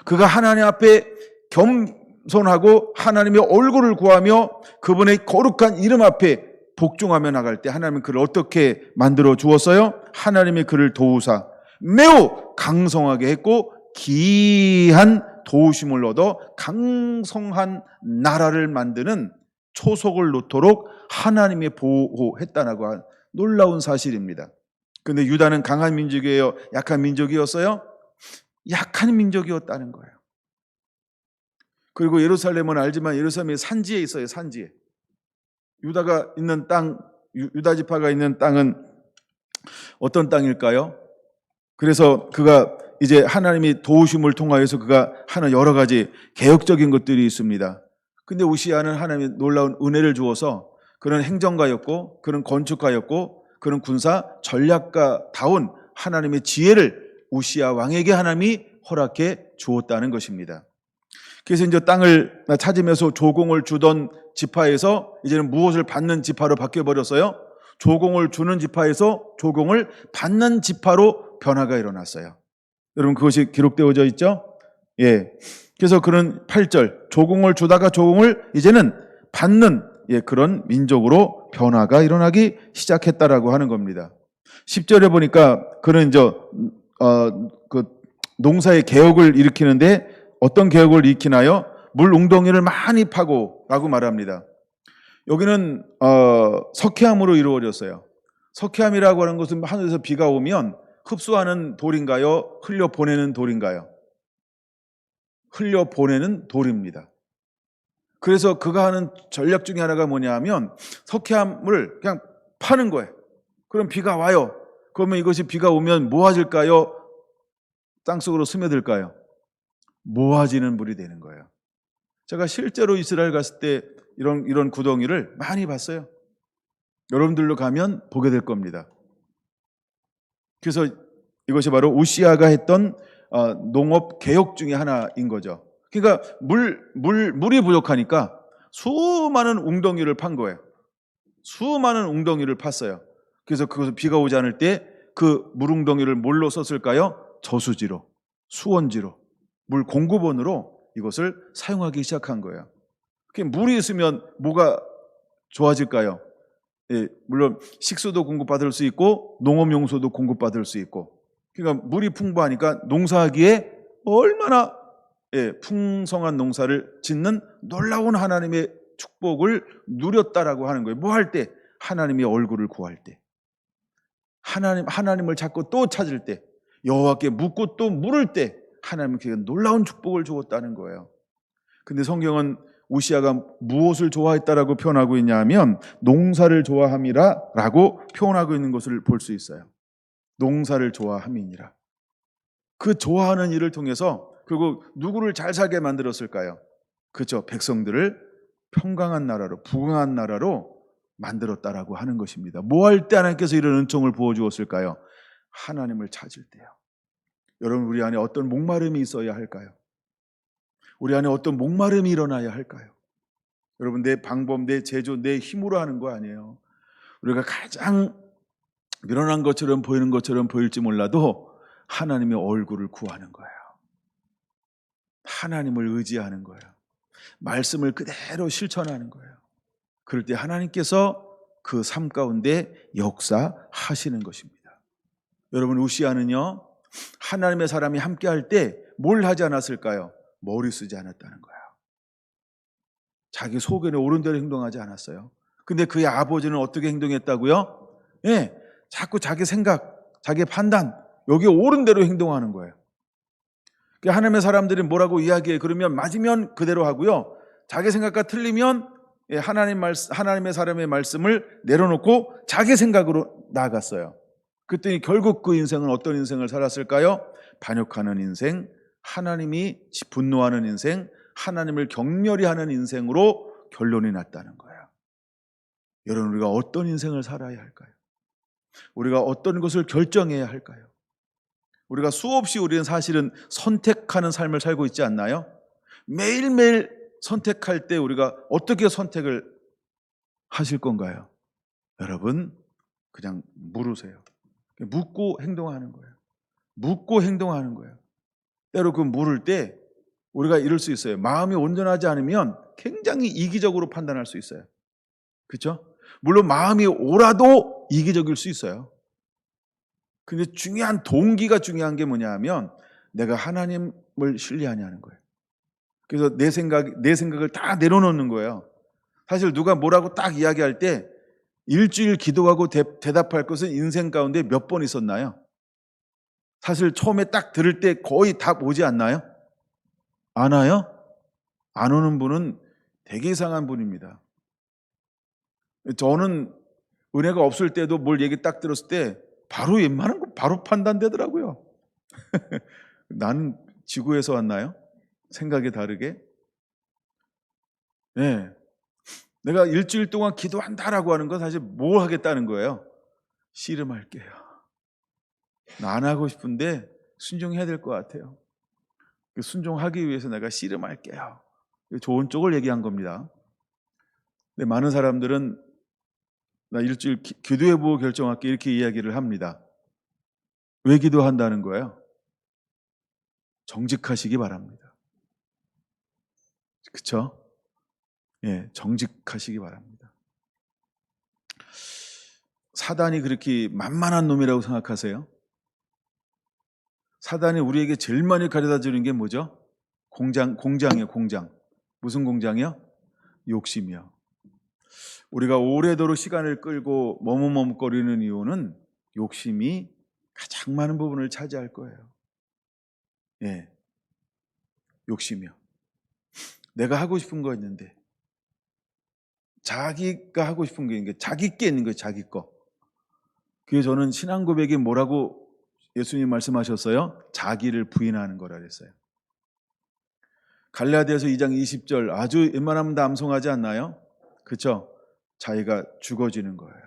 그가 하나님 앞에 겸손하고 하나님의 얼굴을 구하며 그분의 거룩한 이름 앞에 복종하며 나갈 때 하나님은 그를 어떻게 만들어 주었어요? 하나님이 그를 도우사 매우 강성하게 했고 기이한 도우심을 얻어 강성한 나라를 만드는 초석을 놓도록 하나님이 보호했다라고 한 놀라운 사실입니다. 그런데 유다는 강한 민족이에요? 약한 민족이었어요? 약한 민족이었다는 거예요. 그리고 예루살렘은 알지만 예루살렘이 산지에 있어요. 산지에. 유다가 있는 땅, 유다 지파가 있는 땅은 어떤 땅일까요? 그래서 그가 이제 하나님이 도우심을 통하여서 그가 하는 여러 가지 개혁적인 것들이 있습니다. 근데 우시아는 하나님의 놀라운 은혜를 주어서 그런 행정가였고 그런 건축가였고 그런 군사 전략가다운 하나님의 지혜를 우시아 왕에게 하나님이 허락해 주었다는 것입니다. 그래서 이제 땅을 찾으면서 조공을 주던 지파에서 이제는 무엇을 받는 지파로 바뀌어버렸어요? 조공을 주는 지파에서 조공을 받는 지파로 변화가 일어났어요. 여러분 그것이 기록되어져 있죠? 그래서 그런 8절 조공을 주다가 조공을 이제는 받는 그런 민족으로 변화가 일어나기 시작했다라고 하는 겁니다. 10절에 보니까 그는 이제 그 농사의 개혁을 일으키는데 어떤 개혁을 일으키나요? 물 웅덩이를 많이 파고라고 말합니다. 여기는 석회암으로 이루어졌어요. 석회암이라고 하는 것은 하늘에서 비가 오면 흡수하는 돌인가요? 흘려보내는 돌인가요? 흘려보내는 돌입니다. 그래서 그가 하는 전략 중에 하나가 뭐냐 하면 석회암을 그냥 파는 거예요. 그럼 비가 와요. 그러면 이것이 비가 오면 모아질까요? 땅속으로 스며들까요? 모아지는 물이 되는 거예요. 제가 실제로 이스라엘 갔을 때 이런 구덩이를 많이 봤어요. 여러분들로 가면 보게 될 겁니다. 그래서 이것이 바로 우시아가 했던 농업 개혁 중에 하나인 거죠. 그러니까 물이 부족하니까 수많은 웅덩이를 판 거예요. 수많은 웅덩이를 팠어요. 그래서 그것을 비가 오지 않을 때 그 물웅덩이를 뭘로 썼을까요? 저수지로, 수원지로, 물 공급원으로 이것을 사용하기 시작한 거예요. 물이 있으면 뭐가 좋아질까요? 물론 식수도 공급받을 수 있고 농업용소도 공급받을 수 있고, 그러니까 물이 풍부하니까 농사하기에 얼마나 풍성한 농사를 짓는 놀라운 하나님의 축복을 누렸다라고 하는 거예요. 뭐 할 때? 하나님의 얼굴을 구할 때, 하나님을 찾고 또 찾을 때, 여호와께 묻고 또 물을 때 하나님께 놀라운 축복을 주었다는 거예요. 근데 성경은 우시아가 무엇을 좋아했다라고 표현하고 있냐 하면 농사를 좋아함이라라고 표현하고 있는 것을 볼 수 있어요. 농사를 좋아함이니라. 그 좋아하는 일을 통해서 결국 누구를 잘 살게 만들었을까요? 그렇죠. 백성들을 평강한 나라로, 부강한 나라로 만들었다라고 하는 것입니다. 뭐 할 때 하나님께서 이런 은총을 부어주었을까요? 하나님을 찾을 때요. 여러분, 우리 안에 어떤 목마름이 있어야 할까요? 우리 안에 어떤 목마름이 일어나야 할까요? 여러분, 내 방법, 내 제조, 내 힘으로 하는 거 아니에요. 우리가 가장 미련한 것처럼 보이는 것처럼 보일지 몰라도 하나님의 얼굴을 구하는 거예요. 하나님을 의지하는 거예요. 말씀을 그대로 실천하는 거예요. 그럴 때 하나님께서 그 삶 가운데 역사하시는 것입니다. 여러분, 우시아는요, 하나님의 사람이 함께 할 때 뭘 하지 않았을까요? 머리 쓰지 않았다는 거예요. 자기 소견에 옳은 대로 행동하지 않았어요. 근데 그의 아버지는 어떻게 행동했다고요? 자꾸 자기 생각, 자기 판단, 여기에 옳은 대로 행동하는 거예요. 하나님의 사람들이 뭐라고 이야기해? 그러면 맞으면 그대로 하고요, 자기 생각과 틀리면 하나님의 사람의 말씀을 내려놓고 자기 생각으로 나아갔어요. 그랬더니 결국 그 인생은 어떤 인생을 살았을까요? 반역하는 인생, 하나님이 분노하는 인생, 하나님을 격렬히 하는 인생으로 결론이 났다는 거예요. 여러분, 우리가 어떤 인생을 살아야 할까요? 우리가 어떤 것을 결정해야 할까요? 우리가 수없이 우리는 사실은 선택하는 삶을 살고 있지 않나요? 매일매일 선택할 때 우리가 어떻게 선택을 하실 건가요? 여러분, 그냥 물으세요. 묻고 행동하는 거예요. 묻고 행동하는 거예요. 때로 그 물을 때 우리가 이럴 수 있어요. 마음이 온전하지 않으면 굉장히 이기적으로 판단할 수 있어요. 그렇죠? 물론 마음이 옳아도 이기적일 수 있어요. 근데 중요한 동기가 중요한 게 뭐냐 하면 내가 하나님을 신뢰하냐는 거예요. 그래서 내 생각을 다 내려놓는 거예요. 사실 누가 뭐라고 딱 이야기할 때 일주일 기도하고 대답할 것은 인생 가운데 몇 번 있었나요? 사실 처음에 딱 들을 때 거의 답 오지 않나요? 안 와요? 안 오는 분은 되게 이상한 분입니다. 저는 은혜가 없을 때도 뭘 얘기 딱 들었을 때 바로 웬만한 거 바로 판단되더라고요. 나는 지구에서 왔나요? 생각이 다르게. 네. 내가 일주일 동안 기도한다라고 하는 건 사실 뭘 하겠다는 거예요? 씨름할게요. 나 안 하고 싶은데 순종해야 될 것 같아요. 순종하기 위해서 내가 씨름할게요. 좋은 쪽을 얘기한 겁니다. 근데 많은 사람들은 나 일주일 기도해보고 결정할게 이렇게 이야기를 합니다. 왜 기도한다는 거예요? 정직하시기 바랍니다. 그렇죠? 예, 정직하시기 바랍니다. 사단이 그렇게 만만한 놈이라고 생각하세요? 사단이 우리에게 제일 많이 가져다 주는 게 뭐죠? 공장이에요, 공장. 무슨 공장이요? 욕심이요. 우리가 오래도록 시간을 끌고 머뭇머뭇거리는 이유는 욕심이 가장 많은 부분을 차지할 거예요. 예, 욕심이요. 내가 하고 싶은 거 있는데, 자기가 하고 싶은 게 있는 게 자기 게 있는 거예요, 자기 거. 그래서 저는 신앙 고백이 뭐라고 예수님 말씀하셨어요? 자기를 부인하는 거라 그랬어요. 갈라디아서 2장 20절 아주 웬만하면 다 암송하지 않나요? 그렇죠? 자기가 죽어지는 거예요.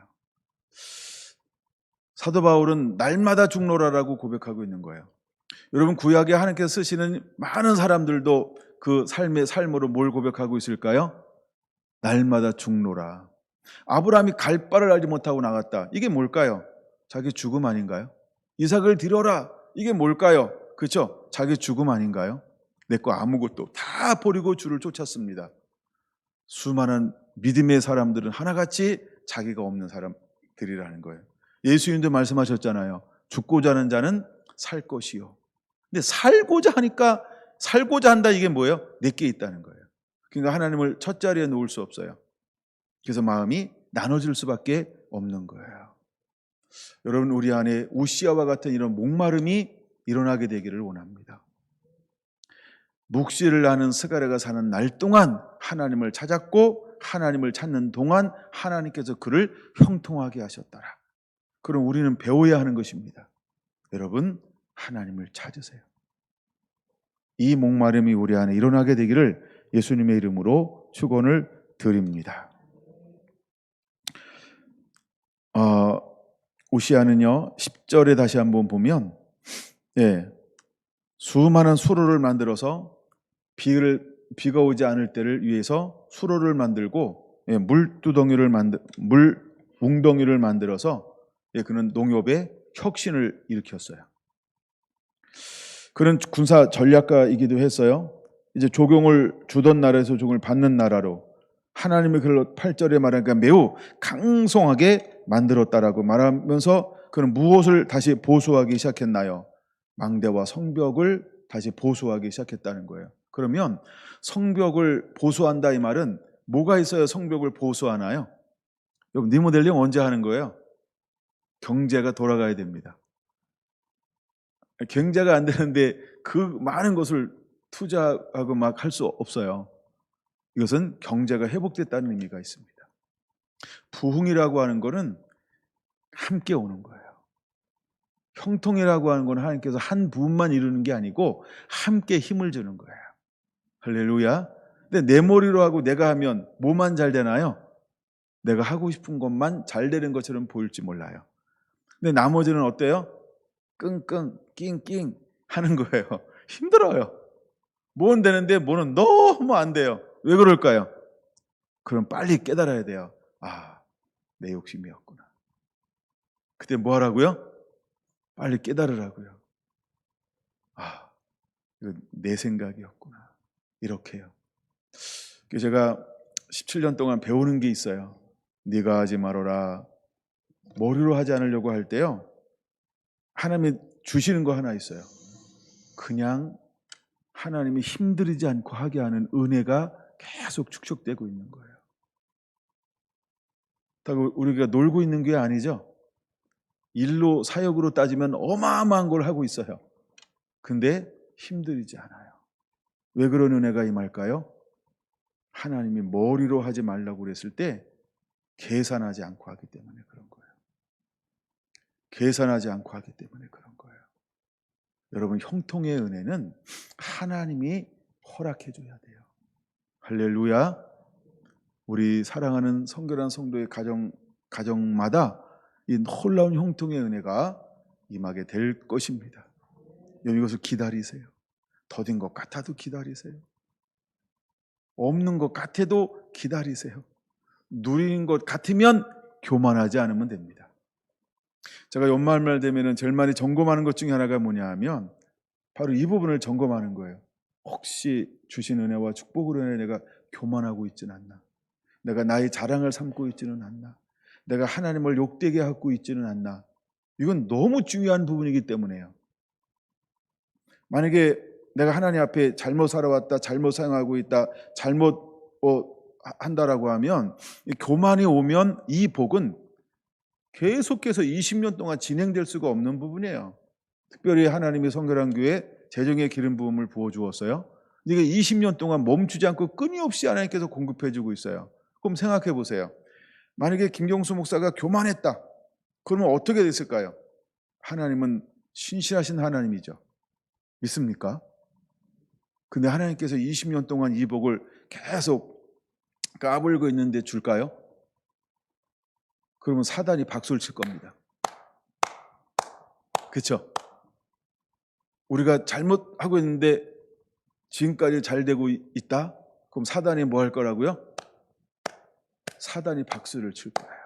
사도 바울은 날마다 죽노라라고 고백하고 있는 거예요. 여러분, 구약에 하나님께서 쓰시는 많은 사람들도 그 삶의 삶으로 뭘 고백하고 있을까요? 날마다 죽노라. 아브라함이 갈 바를 알지 못하고 나갔다. 이게 뭘까요? 자기 죽음 아닌가요? 이삭을 드려라. 이게 뭘까요? 그렇죠? 자기 죽음 아닌가요? 내 거 아무것도 다 버리고 주를 쫓았습니다. 수많은 믿음의 사람들은 하나같이 자기가 없는 사람들이라는 거예요. 예수님도 말씀하셨잖아요. 죽고자 하는 자는 살 것이요. 근데 살고자 하니까, 살고자 한다, 이게 뭐예요? 내게 있다는 거예요. 그러니까 하나님을 첫 자리에 놓을 수 없어요. 그래서 마음이 나눠질 수밖에 없는 거예요. 여러분, 우리 안에 우시아와 같은 이런 목마름이 일어나게 되기를 원합니다. 묵시를 하는 스가랴가 사는 날 동안 하나님을 찾았고, 하나님을 찾는 동안 하나님께서 그를 형통하게 하셨더라. 그럼 우리는 배워야 하는 것입니다. 여러분, 하나님을 찾으세요. 이 목마름이 우리 안에 일어나게 되기를 예수님의 이름으로 축원을 드립니다. 우시아는요, 10절에 다시 한번 보면, 수많은 수로를 만들어서 비가 오지 않을 때를 위해서 수로를 만들고, 물 웅덩이를 만들어서 그는 농업에 혁신을 일으켰어요. 그는 군사 전략가이기도 했어요. 이제 조공을 주던 나라에서 조공을 받는 나라로 하나님의 글로 8절에 말하니까 매우 강성하게 만들었다라고 말하면서 그는 무엇을 다시 보수하기 시작했나요? 망대와 성벽을 다시 보수하기 시작했다는 거예요. 그러면 성벽을 보수한다, 이 말은 뭐가 있어야 성벽을 보수하나요? 여러분, 리모델링 언제 하는 거예요? 경제가 돌아가야 됩니다. 경제가 안 되는데 그 많은 것을 투자하고 막 할 수 없어요. 이것은 경제가 회복됐다는 의미가 있습니다. 부흥이라고 하는 것은 함께 오는 거예요. 형통이라고 하는 것은 하나님께서 한 부분만 이루는 게 아니고 함께 힘을 주는 거예요. 할렐루야. 근데 내 머리로 하고 내가 하면 뭐만 잘 되나요? 내가 하고 싶은 것만 잘 되는 것처럼 보일지 몰라요. 근데 나머지는 어때요? 끙끙 낑낑 하는 거예요. 힘들어요. 뭐는 되는데 뭐는 너무 안 돼요. 왜 그럴까요? 그럼 빨리 깨달아야 돼요. 아, 내 욕심이었구나. 그때 뭐 하라고요? 빨리 깨달으라고요. 아, 이거 내 생각이었구나. 이렇게요. 제가 17년 동안 배우는 게 있어요. 네가 하지 말아라. 머리로 하지 않으려고 할 때요, 하나님이 주시는 거 하나 있어요. 그냥 하나님이 힘들이지 않고 하게 하는 은혜가 계속 축적되고 있는 거예요. 우리가 놀고 있는 게 아니죠. 일로 사역으로 따지면 어마어마한 걸 하고 있어요. 근데 힘들이지 않아요. 왜 그런 은혜가 임할까요? 하나님이 머리로 하지 말라고 그랬을 때 계산하지 않고 하기 때문에 그런 거예요. 계산하지 않고 하기 때문에 그런 거예요. 여러분, 형통의 은혜는 하나님이 허락해 줘야 돼요. 할렐루야. 우리 사랑하는 성결한 성도의 가정마다 이 놀라운 형통의 은혜가 임하게 될 것입니다. 이것을 기다리세요. 더딘 것 같아도 기다리세요. 없는 것 같아도 기다리세요. 누리는 것 같으면 교만하지 않으면 됩니다. 제가 연말말 되면 제일 많이 점검하는 것 중에 하나가 뭐냐 하면 바로 이 부분을 점검하는 거예요. 혹시 주신 은혜와 축복으로 인해 내가 교만하고 있지는 않나? 내가 나의 자랑을 삼고 있지는 않나? 내가 하나님을 욕되게 하고 있지는 않나? 이건 너무 중요한 부분이기 때문에요. 만약에 내가 하나님 앞에 잘못 살아왔다, 잘못 사용하고 있다, 잘못 한다라고 하면, 교만이 오면 이 복은 계속해서 20년 동안 진행될 수가 없는 부분이에요. 특별히 하나님이 성결한 교회에 재정의 기름 부음을 부어주었어요. 이게 20년 동안 멈추지 않고 끊임없이 하나님께서 공급해주고 있어요. 그럼 생각해 보세요. 만약에 김경수 목사가 교만했다, 그러면 어떻게 됐을까요? 하나님은 신실하신 하나님이죠. 믿습니까? 근데 하나님께서 20년 동안 이 복을 계속 까불고 있는데 줄까요? 그러면 사단이 박수를 칠 겁니다. 그렇죠? 우리가 잘못하고 있는데 지금까지 잘 되고 있다? 그럼 사단이 뭐 할 거라고요? 사단이 박수를 칠 거예요.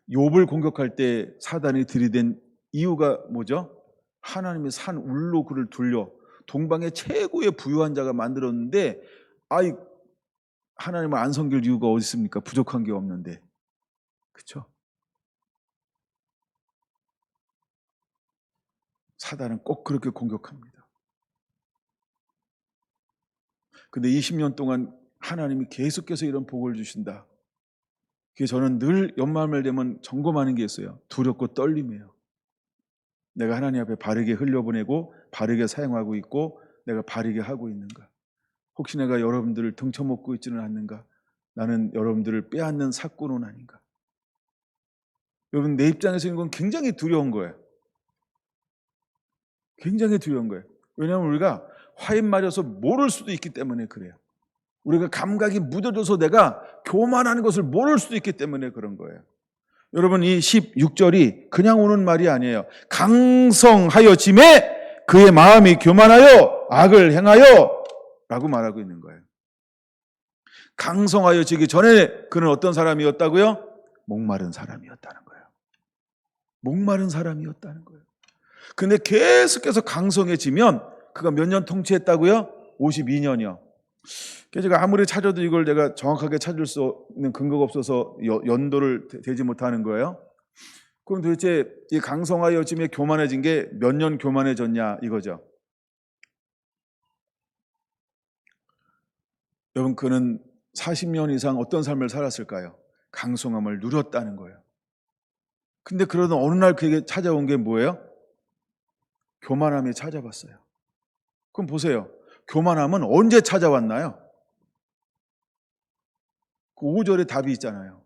욥을 공격할 때 사단이 들이댄 이유가 뭐죠? 하나님의 산 울로 그를 돌려 동방의 최고의 부유한 자가 만들었는데, 아이, 하나님을 안 섬길 이유가 어디 있습니까? 부족한 게 없는데. 그렇죠? 사단은 꼭 그렇게 공격합니다. 근데 20년 동안 하나님이 계속해서 이런 복을 주신다. 그래서 저는 늘 연말을 되면 점검하는 게 있어요. 두렵고 떨림이에요. 내가 하나님 앞에 바르게 흘려보내고 바르게 사용하고 있고 내가 바르게 하고 있는가? 혹시 내가 여러분들을 등쳐먹고 있지는 않는가? 나는 여러분들을 빼앗는 사꾼은 아닌가? 여러분, 내 입장에서 이건 굉장히 두려운 거예요. 굉장히 두려운 거예요. 왜냐하면 우리가 화인 말여서 모를 수도 있기 때문에 그래요. 우리가 감각이 무뎌져서 내가 교만하는 것을 모를 수도 있기 때문에 그런 거예요. 여러분, 이 16절이 그냥 오는 말이 아니에요. 강성하여짐에 그의 마음이 교만하여 악을 행하여 라고 말하고 있는 거예요. 강성하여지기 전에 그는 어떤 사람이었다고요? 목마른 사람이었다는 거예요. 목마른 사람이었다는 거예요. 근데 계속해서 강성해지면 그가 몇 년 통치했다고요? 52년이요. 제가 아무리 찾아도 이걸 내가 정확하게 찾을 수 있는 근거가 없어서 연도를 대지 못하는 거예요. 그럼 도대체 이 강성하여짐에 교만해진 게 몇 년 교만해졌냐 이거죠. 여러분, 그는 40년 이상 어떤 삶을 살았을까요? 강성함을 누렸다는 거예요. 근데 그러던 어느 날 그에게 찾아온 게 뭐예요? 교만함이 찾아왔어요. 그럼 보세요. 교만함은 언제 찾아왔나요? 그 5절에 답이 있잖아요.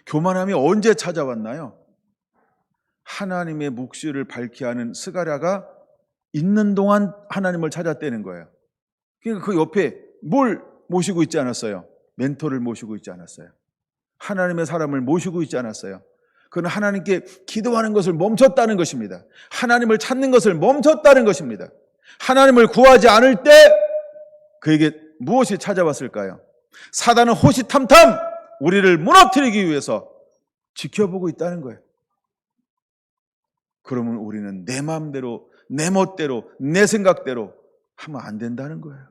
교만함이 언제 찾아왔나요? 하나님의 묵시를 밝히 하는 스가랴가 있는 동안 하나님을 찾았다는 거예요. 그러니까 그 옆에 뭘 모시고 있지 않았어요? 멘토를 모시고 있지 않았어요? 하나님의 사람을 모시고 있지 않았어요? 그는 하나님께 기도하는 것을 멈췄다는 것입니다. 하나님을 찾는 것을 멈췄다는 것입니다. 하나님을 구하지 않을 때 그에게 무엇이 찾아왔을까요? 사단은 호시탐탐 우리를 무너뜨리기 위해서 지켜보고 있다는 거예요. 그러면 우리는 내 마음대로, 내 멋대로, 내 생각대로 하면 안 된다는 거예요.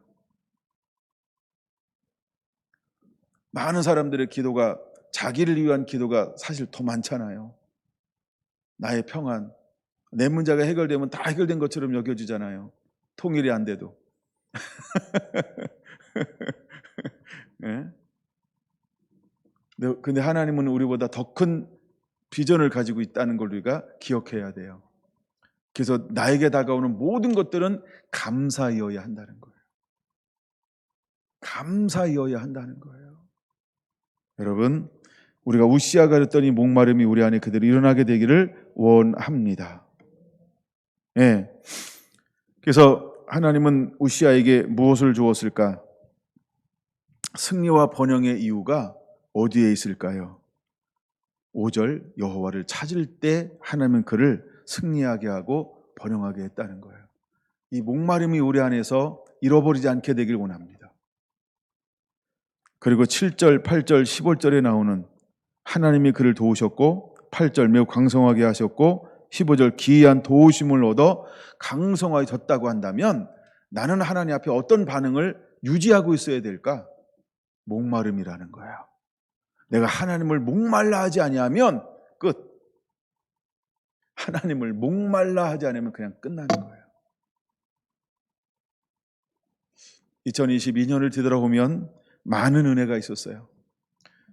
많은 사람들의 기도가 자기를 위한 기도가 사실 더 많잖아요. 나의 평안, 내 문제가 해결되면 다 해결된 것처럼 여겨지잖아요. 통일이 안 돼도. 네? 근데 하나님은 우리보다 더 큰 비전을 가지고 있다는 걸 우리가 기억해야 돼요. 그래서 나에게 다가오는 모든 것들은 감사이어야 한다는 거예요. 감사이어야 한다는 거예요. 여러분, 우리가 우시아가 그랬더니 목마름이 우리 안에 그대로 일어나게 되기를 원합니다. 예. 그래서 하나님은 우시아에게 무엇을 주었을까? 승리와 번영의 이유가 어디에 있을까요? 5절, 여호와를 찾을 때 하나님은 그를 승리하게 하고 번영하게 했다는 거예요. 이 목마름이 우리 안에서 잃어버리지 않게 되길 원합니다. 그리고 7절, 8절, 15절에 나오는 하나님이 그를 도우셨고 8절 매우 강성하게 하셨고 15절 기이한 도우심을 얻어 강성해졌다고 한다면 나는 하나님 앞에 어떤 반응을 유지하고 있어야 될까? 목마름이라는 거예요. 내가 하나님을 목말라 하지 아니하면 끝. 하나님을 목말라 하지 않으면 그냥 끝나는 거예요. 2022년을 뒤돌아보면 많은 은혜가 있었어요.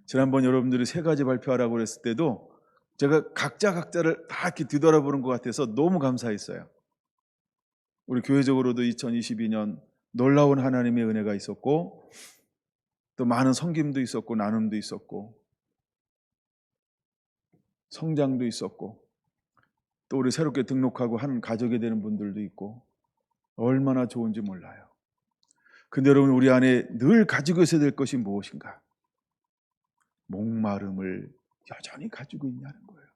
지난번 여러분들이 3가지 발표하라고 그랬을 때도 제가 각자를 다 이렇게 뒤돌아보는 것 같아서 너무 감사했어요. 우리 교회적으로도 2022년 놀라운 하나님의 은혜가 있었고, 또 많은 섬김도 있었고, 나눔도 있었고, 성장도 있었고, 또 우리 새롭게 등록하고 한 가족이 되는 분들도 있고, 얼마나 좋은지 몰라요. 근데 여러분, 우리 안에 늘 가지고 있어야 될 것이 무엇인가? 목마름을 여전히 가지고 있냐는 거예요.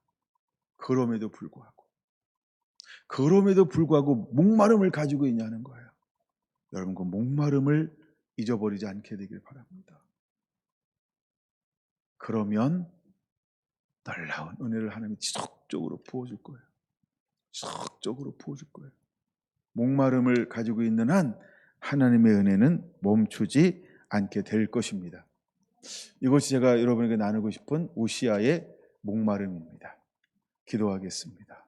그럼에도 불구하고 목마름을 가지고 있냐는 거예요. 여러분, 그 목마름을 잊어버리지 않게 되길 바랍니다. 그러면 놀라운 은혜를 하나님이 지속적으로 부어줄 거예요. 지속적으로 부어줄 거예요. 목마름을 가지고 있는 한 하나님의 은혜는 멈추지 않게 될 것입니다. 이것이 제가 여러분에게 나누고 싶은 오시아의 목마름입니다. 기도하겠습니다.